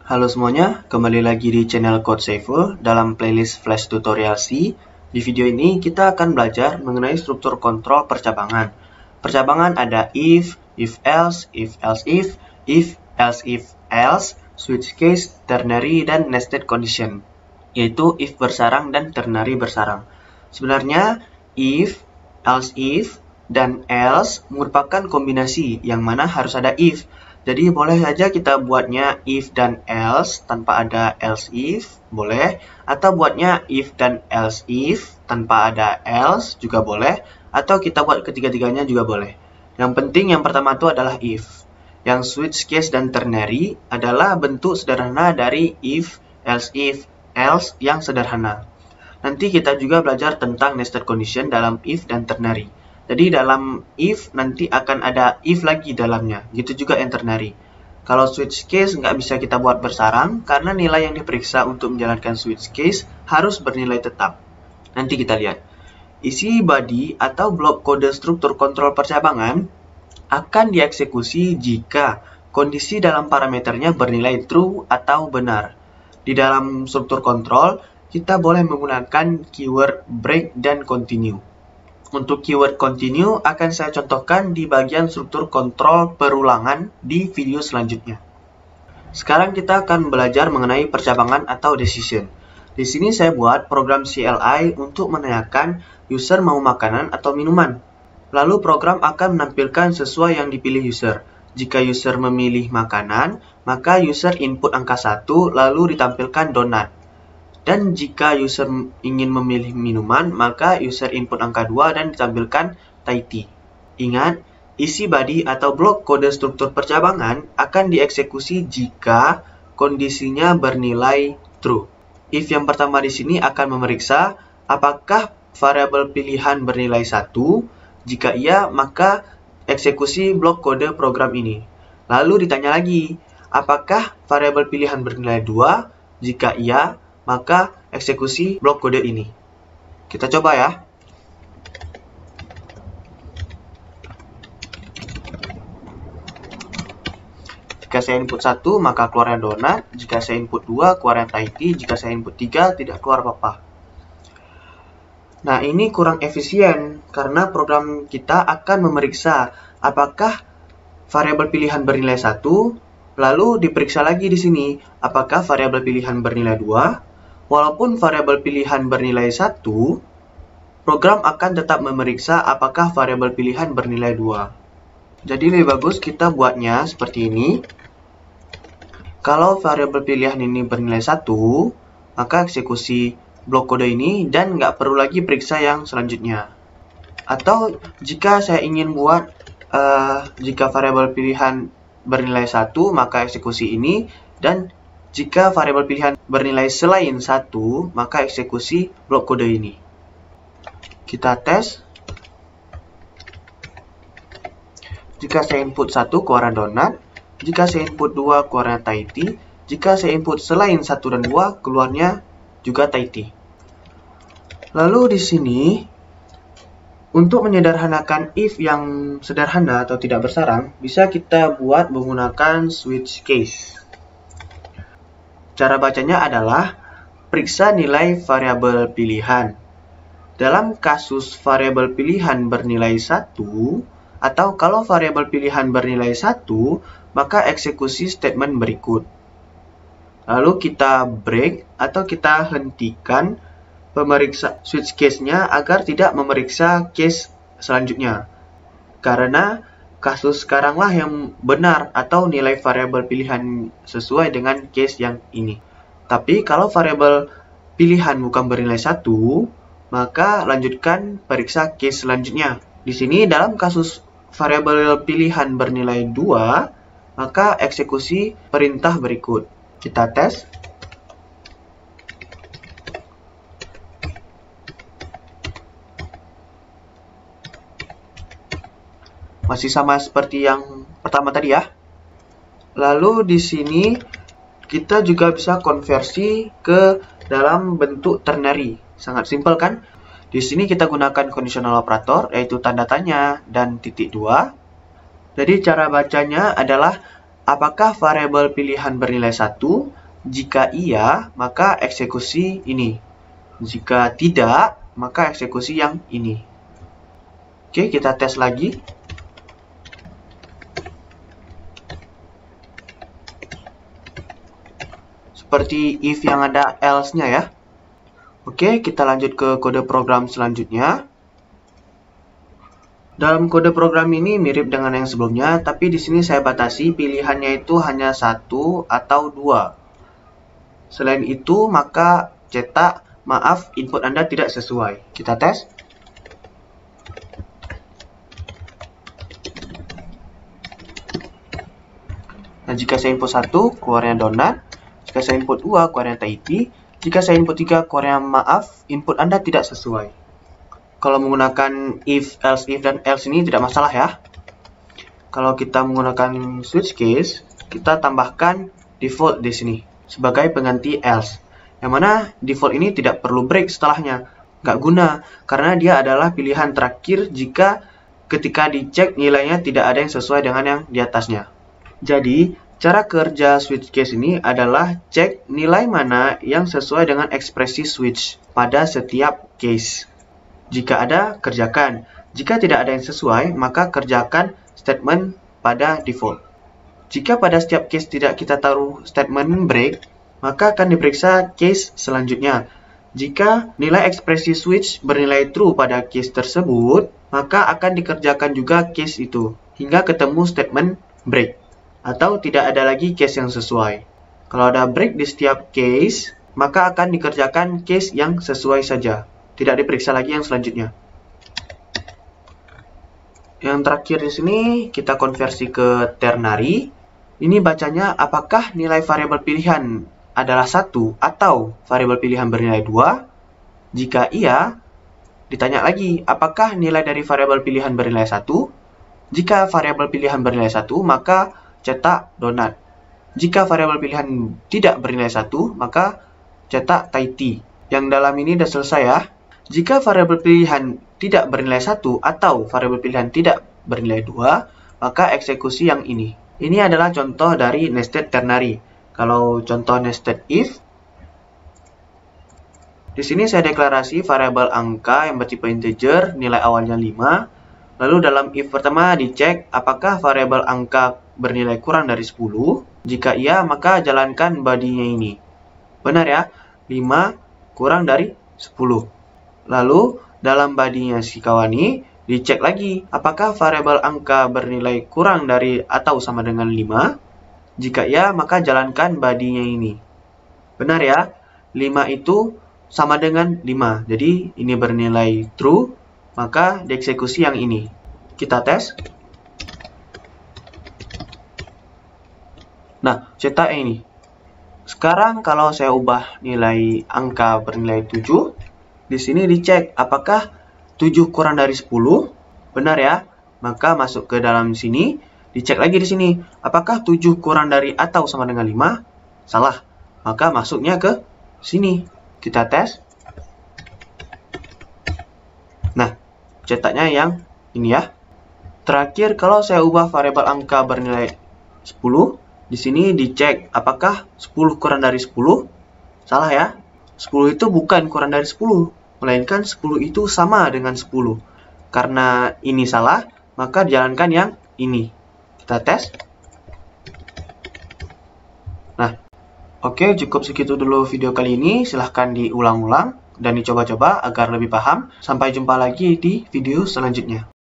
Halo semuanya, kembali lagi di channel CodeSaver dalam playlist Flash Tutorial C. Di video ini kita akan belajar mengenai struktur kontrol percabangan. Percabangan ada if else, if else, switch case, ternary, dan nested condition, yaitu if bersarang dan ternary bersarang. Sebenarnya if, dan else merupakan kombinasi yang mana harus ada if. Jadi boleh saja kita buatnya if dan else tanpa ada else if, boleh. Atau buatnya if dan else if tanpa ada else juga boleh. Atau kita buat ketiga-tiganya juga boleh. Yang penting yang pertama itu adalah if. Yang switch case dan ternary adalah bentuk sederhana dari if, else yang sederhana. Nanti kita juga belajar tentang nested condition dalam if dan ternary. Jadi dalam if nanti akan ada if lagi dalamnya, gitu juga yang ternary. Kalau switch case nggak bisa kita buat bersarang karena nilai yang diperiksa untuk menjalankan switch case harus bernilai tetap. Nanti kita lihat. Isi body atau blok kode struktur kontrol percabangan akan dieksekusi jika kondisi dalam parameternya bernilai true atau benar. Di dalam struktur kontrol, kita boleh menggunakan keyword break dan continue. Untuk keyword continue akan saya contohkan di bagian struktur kontrol perulangan di video selanjutnya. Sekarang kita akan belajar mengenai percabangan atau decision. Di sini saya buat program CLI untuk menanyakan user mau makanan atau minuman. Lalu program akan menampilkan sesuai yang dipilih user. Jika user memilih makanan, maka user input angka 1 lalu ditampilkan donut. Dan jika user ingin memilih minuman, maka user input angka 2 dan ditampilkan Thai tea. Ingat, isi body atau blok kode struktur percabangan akan dieksekusi jika kondisinya bernilai true. If yang pertama di sini akan memeriksa apakah variabel pilihan bernilai 1. Jika iya, maka eksekusi blok kode program ini. Lalu ditanya lagi, apakah variabel pilihan bernilai 2? Jika iya, maka eksekusi blok kode ini. Kita coba ya. Jika saya input 1, maka keluarnya donat. Jika saya input 2, keluarnya Thai tea. Jika saya input 3, tidak keluar apa-apa. Nah, ini kurang efisien karena program kita akan memeriksa apakah variabel pilihan bernilai 1, lalu diperiksa lagi di sini apakah variabel pilihan bernilai 2. Walaupun variabel pilihan bernilai 1, program akan tetap memeriksa apakah variabel pilihan bernilai 2. Jadi lebih bagus kita buatnya seperti ini. Kalau variabel pilihan ini bernilai 1, maka eksekusi blok kode ini dan nggak perlu lagi periksa yang selanjutnya. Atau jika saya ingin buat jika variabel pilihan bernilai 1, maka eksekusi ini, dan jika variabel pilihan bernilai selain 1, maka eksekusi blok kode ini. Kita tes. Jika saya input 1, keluarnya donat. Jika saya input 2, keluarnya Thai tea. Jika saya input selain 1 dan 2, keluarnya juga Thai tea. Lalu di sini, untuk menyederhanakan if yang sederhana atau tidak bersarang, bisa kita buat menggunakan switch case. Cara bacanya adalah periksa nilai variabel pilihan. Dalam kasus variabel pilihan bernilai 1, atau kalau variabel pilihan bernilai 1, maka eksekusi statement berikut. Lalu kita break atau kita hentikan pemeriksa switch case-nya agar tidak memeriksa case selanjutnya. Karena kasus sekaranglah yang benar atau nilai variabel pilihan sesuai dengan case yang ini. Tapi kalau variabel pilihan bukan bernilai 1, maka lanjutkan periksa case selanjutnya. Di sini dalam kasus variabel pilihan bernilai 2, maka eksekusi perintah berikut. Kita tes. Masih sama seperti yang pertama tadi ya. Lalu di sini kita juga bisa konversi ke dalam bentuk ternary. Sangat simpel kan? Di sini kita gunakan conditional operator yaitu tanda tanya dan titik 2. Jadi cara bacanya adalah apakah variabel pilihan bernilai 1? Jika iya, maka eksekusi ini. Jika tidak, maka eksekusi yang ini. Oke, kita tes lagi. Seperti if yang ada else-nya ya. Oke, kita lanjut ke kode program selanjutnya. Dalam kode program ini mirip dengan yang sebelumnya, tapi di sini saya batasi pilihannya itu hanya 1 atau 2. Selain itu, maka cetak, maaf, input Anda tidak sesuai. Kita tes. Nah, jika saya input 1, keluarnya donut. Jika saya input 2, keluarnya Tahiti. Jika saya input 3, keluarnya maaf, input Anda tidak sesuai. Kalau menggunakan if, else, if, dan else ini tidak masalah ya. Kalau kita menggunakan switch case, kita tambahkan default di sini sebagai pengganti else. Yang mana default ini tidak perlu break setelahnya. Nggak guna, karena dia adalah pilihan terakhir jika ketika dicek nilainya tidak ada yang sesuai dengan yang di atasnya. Jadi, cara kerja switch case ini adalah cek nilai mana yang sesuai dengan ekspresi switch pada setiap case. Jika ada, kerjakan. Jika tidak ada yang sesuai, maka kerjakan statement pada default. Jika pada setiap case tidak kita taruh statement break, maka akan diperiksa case selanjutnya. Jika nilai ekspresi switch bernilai true pada case tersebut, maka akan dikerjakan juga case itu, hingga ketemu statement break. Atau tidak ada lagi case yang sesuai. Kalau ada break di setiap case, maka akan dikerjakan case yang sesuai saja. Tidak diperiksa lagi yang selanjutnya. Yang terakhir di sini kita konversi ke ternary. Ini bacanya apakah nilai variabel pilihan adalah 1 atau variabel pilihan bernilai 2? Jika iya, ditanya lagi apakah nilai dari variabel pilihan bernilai 1? Jika variabel pilihan bernilai 1, maka cetak donut. Jika variabel pilihan tidak bernilai 1, maka cetak Tahiti. Yang dalam ini sudah selesai ya. Jika variabel pilihan tidak bernilai 1 atau variabel pilihan tidak bernilai 2, maka eksekusi yang ini. Ini adalah contoh dari nested ternary. Kalau contoh nested if, di sini saya deklarasi variabel angka yang bertipe integer, nilai awalnya 5. Lalu dalam if pertama dicek apakah variabel angka bernilai kurang dari 10. Jika iya, maka jalankan body-nya ini. Benar ya, 5 kurang dari 10. Lalu, dalam body-nya si kawan ini, dicek lagi apakah variabel angka bernilai kurang dari atau sama dengan 5. Jika ya, maka jalankan body-nya ini. Benar ya, 5 itu sama dengan 5. Jadi, ini bernilai true, maka dieksekusi yang ini. Kita tes. Nah, cetak ini. Sekarang kalau saya ubah nilai angka bernilai 7, di sini dicek apakah 7 kurang dari 10. Benar ya? Maka masuk ke dalam sini, dicek lagi di sini apakah 7 kurang dari atau sama dengan 5. Salah. Maka masuknya ke sini. Kita tes. Nah, cetaknya yang ini ya. Terakhir, kalau saya ubah variabel angka bernilai 10, di sini dicek apakah 10 kurang dari 10. Salah ya. 10 itu bukan kurang dari 10, melainkan 10 itu sama dengan 10. Karena ini salah, maka jalankan yang ini. Kita tes. Nah, oke, cukup segitu dulu video kali ini. Silahkan diulang-ulang dan dicoba-coba agar lebih paham. Sampai jumpa lagi di video selanjutnya.